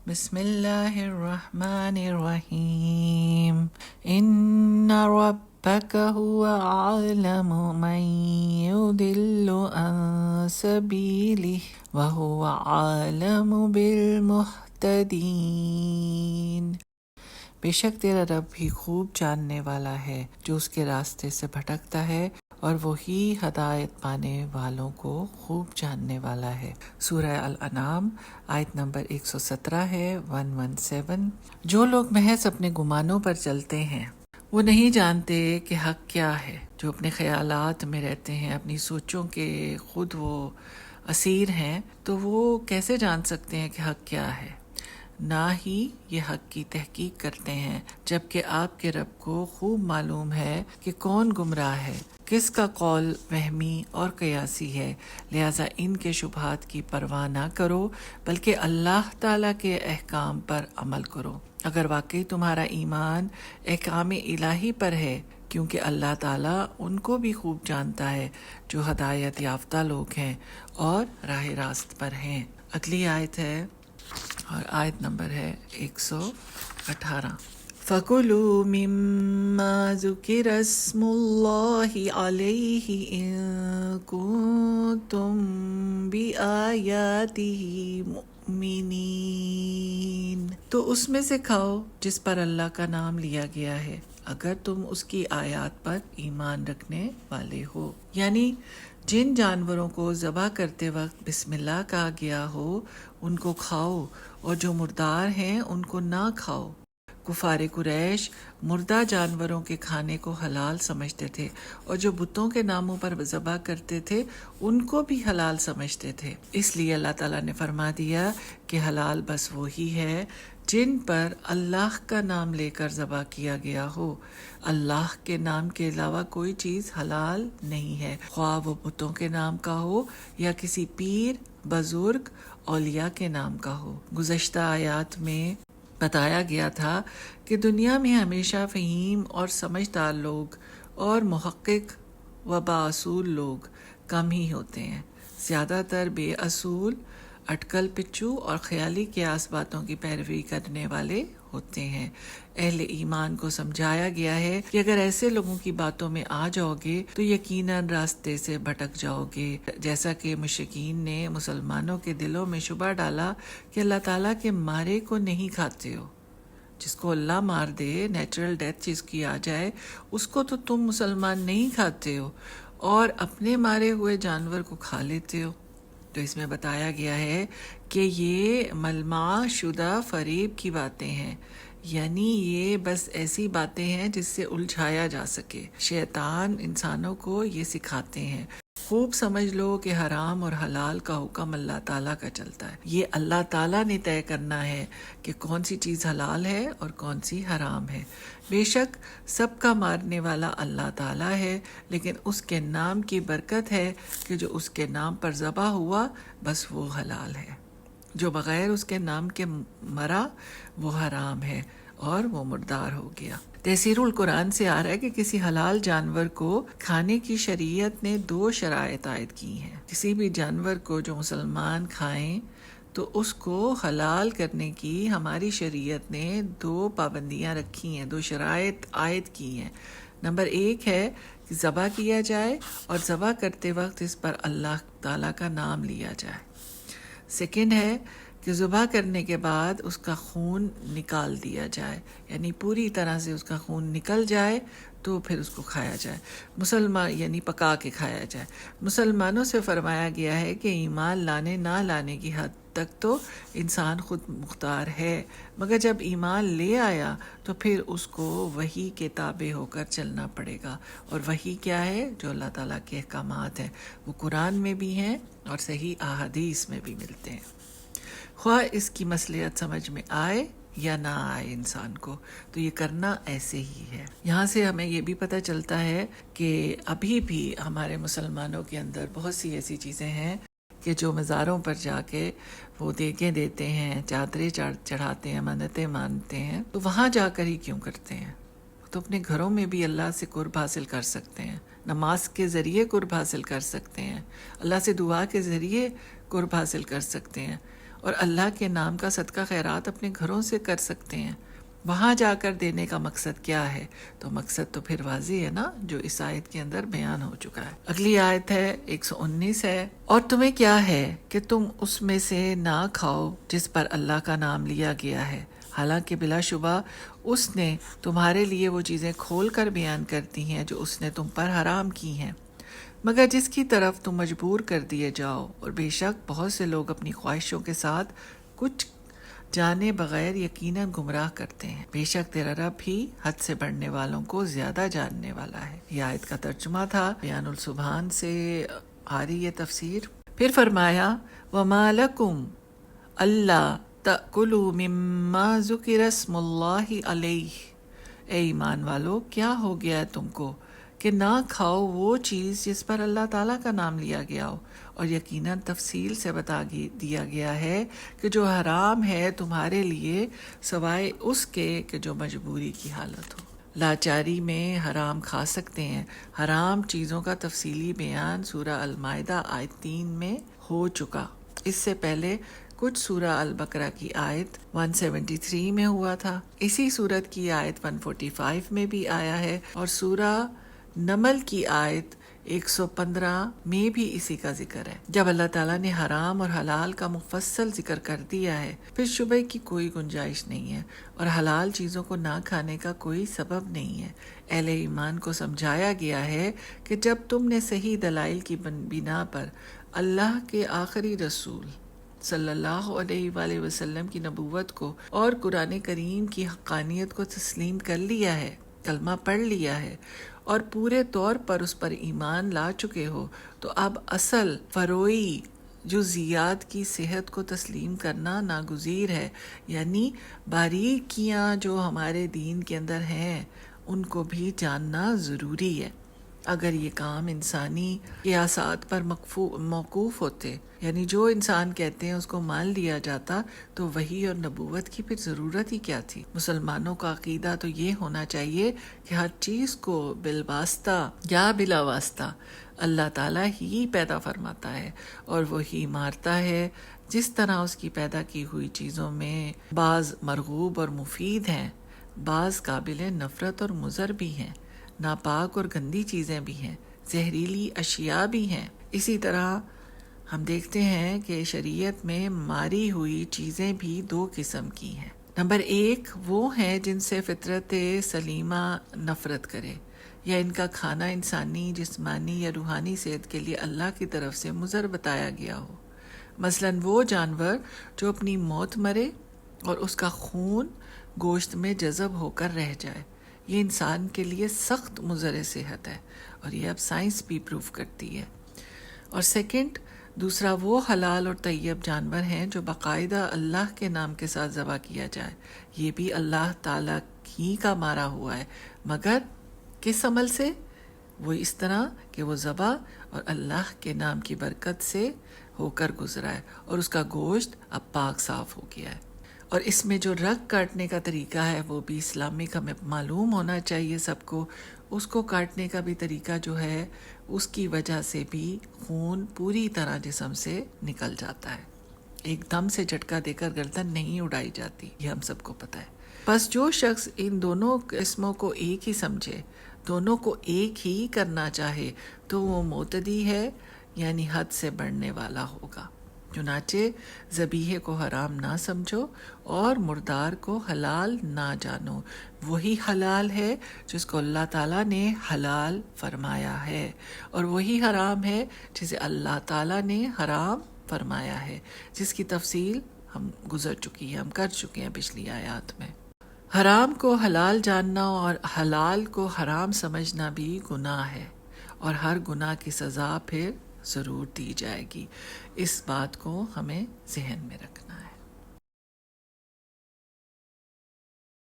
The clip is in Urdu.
بسم اللہ الرحمن الرحیم ان ربک هو اعلم من يضل عن سبیلہ وهو اعلم بالمہتدین۔ بے شک تیرا رب بھی خوب جاننے والا ہے جو اس کے راستے سے بھٹکتا ہے، اور وہی ہدایت پانے والوں کو خوب جاننے والا ہے۔ سورہ الانعام آیت نمبر 117 ہے، 117۔ جو لوگ محض اپنے گمانوں پر چلتے ہیں وہ نہیں جانتے کہ حق کیا ہے۔ جو اپنے خیالات میں رہتے ہیں، اپنی سوچوں کے خود وہ اسیر ہیں، تو وہ کیسے جان سکتے ہیں کہ حق کیا ہے؟ نہ ہی یہ حق کی تحقیق کرتے ہیں، جبکہ آپ کے رب کو خوب معلوم ہے کہ کون گمراہ ہے، کس کا قول وہمی اور قیاسی ہے۔ لہٰذا ان کے شبہات کی پرواہ نہ کرو، بلکہ اللہ تعالیٰ کے احکام پر عمل کرو۔ اگر واقعی تمہارا ایمان احکام الہی پر ہے، کیونکہ اللہ تعالیٰ ان کو بھی خوب جانتا ہے جو ہدایت یافتہ لوگ ہیں اور راہ راست پر ہیں۔ اگلی آیت ہے اور آیت نمبر ہے 118۔ فَكُلُوا مِمَّا ذُكِرَ اسْمُ اللَّهِ عَلَيْهِ إِن كُنتُم بِآيَاتِهِ مُؤْمِنِينَ۔ تو اس میں سے کھاؤ جس پر اللہ کا نام لیا گیا ہے، اگر تم اس کی آیات پر ایمان رکھنے والے ہو۔ یعنی جن جانوروں کو ذبح کرتے وقت بسم اللہ کہا گیا ہو ان کو کھاؤ، اور جو مردار ہیں ان کو نہ کھاؤ۔ کفار قریش مردہ جانوروں کے کھانے کو حلال سمجھتے تھے، اور جو بتوں کے ناموں پر ذبح کرتے تھے ان کو بھی حلال سمجھتے تھے۔ اس لیے اللہ تعالیٰ نے فرما دیا کہ حلال بس وہی ہے جن پر اللہ کا نام لے کر ذبح کیا گیا ہو۔ اللہ کے نام کے علاوہ کوئی چیز حلال نہیں ہے، خواہ وہ بتوں کے نام کا ہو یا کسی پیر، بزرگ، اولیاء کے نام کا ہو۔ گزشتہ آیات میں بتایا گیا تھا کہ دنیا میں ہمیشہ فہیم اور سمجھدار لوگ اور محقق و بااصول لوگ کم ہی ہوتے ہیں۔ زیادہ تر بے اصول، اٹکل پچو اور خیالی قیاس باتوں کی پیروی کرنے والے ہوتے ہیں۔ اہل ایمان کو سمجھایا گیا ہے کہ اگر ایسے لوگوں کی باتوں میں آ جاؤ گے تو یقیناً راستے سے بھٹک جاؤ گے، جیسا کہ مشرکین نے مسلمانوں کے دلوں میں شبہ ڈالا کہ اللہ تعالیٰ کے مارے کو نہیں کھاتے ہو۔ جس کو اللہ مار دے، نیچرل ڈیتھ جس کی آ جائے، اس کو تو تم مسلمان نہیں کھاتے ہو، اور اپنے مارے ہوئے جانور کو کھا لیتے ہو۔ تو اس میں بتایا گیا ہے کہ یہ ملمع شدہ فریب کی باتیں ہیں، یعنی یہ بس ایسی باتیں ہیں جس سے الجھایا جا سکے۔ شیطان انسانوں کو یہ سکھاتے ہیں۔ خوب سمجھ لو کہ حرام اور حلال کا حکم اللہ تعالیٰ کا چلتا ہے۔ یہ اللہ تعالیٰ نے طے کرنا ہے کہ کون سی چیز حلال ہے اور کون سی حرام ہے۔ بے شک سب کا مارنے والا اللہ تعالیٰ ہے، لیکن اس کے نام کی برکت ہے کہ جو اس کے نام پر ذبح ہوا بس وہ حلال ہے، جو بغیر اس کے نام کے مرا وہ حرام ہے اور وہ مردار ہو گیا۔ تحسیر القرآن سے آ رہا ہے کہ کسی حلال جانور کو کھانے کی شریعت نے 2 شرائط عائد کی ہیں۔ کسی بھی جانور کو جو مسلمان کھائیں تو اس کو حلال کرنے کی ہماری شریعت نے 2 پابندیاں رکھی ہیں، 2 شرائط عائد کی ہیں۔ نمبر 1 ہے کہ ذبح کیا جائے اور ذبح کرتے وقت اس پر اللہ تعالیٰ کا نام لیا جائے۔ سیکنڈ ہے کہ ذبح کرنے کے بعد اس کا خون نکال دیا جائے، یعنی پوری طرح سے اس کا خون نکل جائے تو پھر اس کو کھایا جائے، یعنی پکا کے کھایا جائے۔ مسلمانوں سے فرمایا گیا ہے کہ ایمان لانے نہ لانے کی حد تک تو انسان خود مختار ہے، مگر جب ایمان لے آیا تو پھر اس کو وحی کے تابع ہو کر چلنا پڑے گا۔ اور وحی کیا ہے؟ جو اللہ تعالیٰ کے احکامات ہیں، وہ قرآن میں بھی ہیں اور صحیح احادیث میں بھی ملتے ہیں، خواہ اس کی مصلحت سمجھ میں آئے یا نہ آئے انسان کو، تو یہ کرنا ایسے ہی ہے۔ یہاں سے ہمیں یہ بھی پتہ چلتا ہے کہ ابھی بھی ہمارے مسلمانوں کے اندر بہت سی ایسی چیزیں ہیں کہ جو مزاروں پر جا کے وہ دیگیں دیتے ہیں، چادریں چڑھاتے ہیں، منتیں مانتے ہیں، تو وہاں جا کر ہی کیوں کرتے ہیں؟ تو اپنے گھروں میں بھی اللہ سے قرب حاصل کر سکتے ہیں، نماز کے ذریعے قرب حاصل کر سکتے ہیں، اللہ سے دعا کے ذریعے قرب حاصل کر سکتے ہیں، اور اللہ کے نام کا صدقہ خیرات اپنے گھروں سے کر سکتے ہیں، وہاں جا کر دینے کا مقصد کیا ہے؟ تو مقصد تو پھر واضح ہے نا، جو اس آیت کے اندر بیان ہو چکا ہے۔ اگلی آیت ہے 119 ہے، اور تمہیں کیا ہے کہ تم اس میں سے نہ کھاؤ جس پر اللہ کا نام لیا گیا ہے، حالانکہ بلا شبہ اس نے تمہارے لیے وہ چیزیں کھول کر بیان کرتی ہیں جو اس نے تم پر حرام کی ہیں، مگر جس کی طرف تم مجبور کر دیے جاؤ، اور بے شک بہت سے لوگ اپنی خواہشوں کے ساتھ کچھ جانے بغیر یقیناً گمراہ کرتے ہیں، بے شک تیرا رب ہی حد سے بڑھنے والوں کو زیادہ جاننے والا ہے۔ یہ آیت کا ترجمہ تھا، بیان السبحان سے آ رہی ہے تفسیر۔ پھر فرمایا وَمَا لَكُمْ أَلَّا تَأْكُلُوا مِمَّا ذُكِرَ اسْمُ اللَّهِ عَلَيْهِ، اے ایمان والو کیا ہو گیا ہے تم کو کہ نہ کھاؤ وہ چیز جس پر اللہ تعالیٰ کا نام لیا گیا ہو، اور یقیناً تفصیل سے بتا دیا گیا ہے کہ جو حرام ہے تمہارے لیے سوائے اس کے کہ جو مجبوری کی حالت ہو۔ لاچاری میں حرام کھا سکتے ہیں۔ حرام چیزوں کا تفصیلی بیان سورہ المائدہ آیت 3 میں ہو چکا، اس سے پہلے کچھ سورہ البقرہ کی آیت 173 میں ہوا تھا، اسی سورت کی آیت 145 میں بھی آیا ہے، اور سورہ نمل کی آیت 115 میں بھی اسی کا ذکر ہے۔ جب اللہ تعالیٰ نے حرام اور حلال کا مفصل ذکر کر دیا ہے، پھر شبہ کی کوئی گنجائش نہیں ہے، اور حلال چیزوں کو نہ کھانے کا کوئی سبب نہیں ہے۔ اہل ایمان کو سمجھایا گیا ہے کہ جب تم نے صحیح دلائل کی بنا پر اللہ کے آخری رسول صلی اللہ علیہ وآلہ وسلم کی نبوت کو اور قرآن کریم کی حقانیت کو تسلیم کر لیا ہے، کلمہ پڑھ لیا ہے، اور پورے طور پر اس پر ایمان لا چکے ہو، تو اب اصل فروعی جزیات کی صحت کو تسلیم کرنا ناگزیر ہے، یعنی باریکیاں جو ہمارے دین کے اندر ہیں ان کو بھی جاننا ضروری ہے۔ اگر یہ کام انسانی قیاسات پر موقوف ہوتے، یعنی جو انسان کہتے ہیں اس کو مان لیا جاتا، تو وحی اور نبوت کی پھر ضرورت ہی کیا تھی؟ مسلمانوں کا عقیدہ تو یہ ہونا چاہیے کہ ہر چیز کو بالواسطہ یا بلا واسطہ اللہ تعالیٰ ہی پیدا فرماتا ہے، اور وہی مارتا ہے۔ جس طرح اس کی پیدا کی ہوئی چیزوں میں بعض مرغوب اور مفید ہیں، بعض قابل نفرت اور مضر بھی ہیں، ناپاک اور گندی چیزیں بھی ہیں، زہریلی اشیاء بھی ہیں، اسی طرح ہم دیکھتے ہیں کہ شریعت میں ماری ہوئی چیزیں بھی دو قسم کی ہیں۔ نمبر 1 وہ ہیں جن سے فطرت سلیمہ نفرت کرے، یا ان کا کھانا انسانی جسمانی یا روحانی صحت کے لیے اللہ کی طرف سے مضر بتایا گیا ہو، مثلاً وہ جانور جو اپنی موت مرے اور اس کا خون گوشت میں جذب ہو کر رہ جائے، یہ انسان کے لیے سخت مضر صحت ہے، اور یہ اب سائنس بھی پروف کرتی ہے۔ اور سیکنڈ، دوسرا وہ حلال اور طیب جانور ہیں جو باقاعدہ اللہ کے نام کے ساتھ ذبح کیا جائے، یہ بھی اللہ تعالیٰ ہی کا مارا ہوا ہے، مگر کس عمل سے؟ وہ اس طرح کہ وہ ذبح اور اللہ کے نام کی برکت سے ہو کر گزرا ہے، اور اس کا گوشت اب پاک صاف ہو گیا ہے۔ اور اس میں جو رگ کاٹنے کا طریقہ ہے وہ بھی اسلامک ہمیں معلوم ہونا چاہیے سب کو۔ اس کو کاٹنے کا بھی طریقہ جو ہے، اس کی وجہ سے بھی خون پوری طرح جسم سے نکل جاتا ہے، ایک دم سے جھٹکا دے کر گردن نہیں اڑائی جاتی، یہ ہم سب کو پتہ ہے۔ بس جو شخص ان دونوں قسموں کو ایک ہی سمجھے، دونوں کو ایک ہی کرنا چاہے، تو وہ معتدی ہے، یعنی حد سے بڑھنے والا ہوگا۔ چنانچہ ذبیحے کو حرام نہ سمجھو اور مردار کو حلال نہ جانو، وہی حلال ہے جس کو اللہ تعالیٰ نے حلال فرمایا ہے، اور وہی حرام ہے جسے اللہ تعالیٰ نے حرام فرمایا ہے، جس کی تفصیل ہم گزر چکی ہے، ہم کر چکے ہیں پچھلی آیات میں۔ حرام کو حلال جاننا اور حلال کو حرام سمجھنا بھی گناہ ہے، اور ہر گناہ کی سزا پھر ضرور دی جائے گی، اس بات کو ہمیں ذہن میں رکھنا ہے۔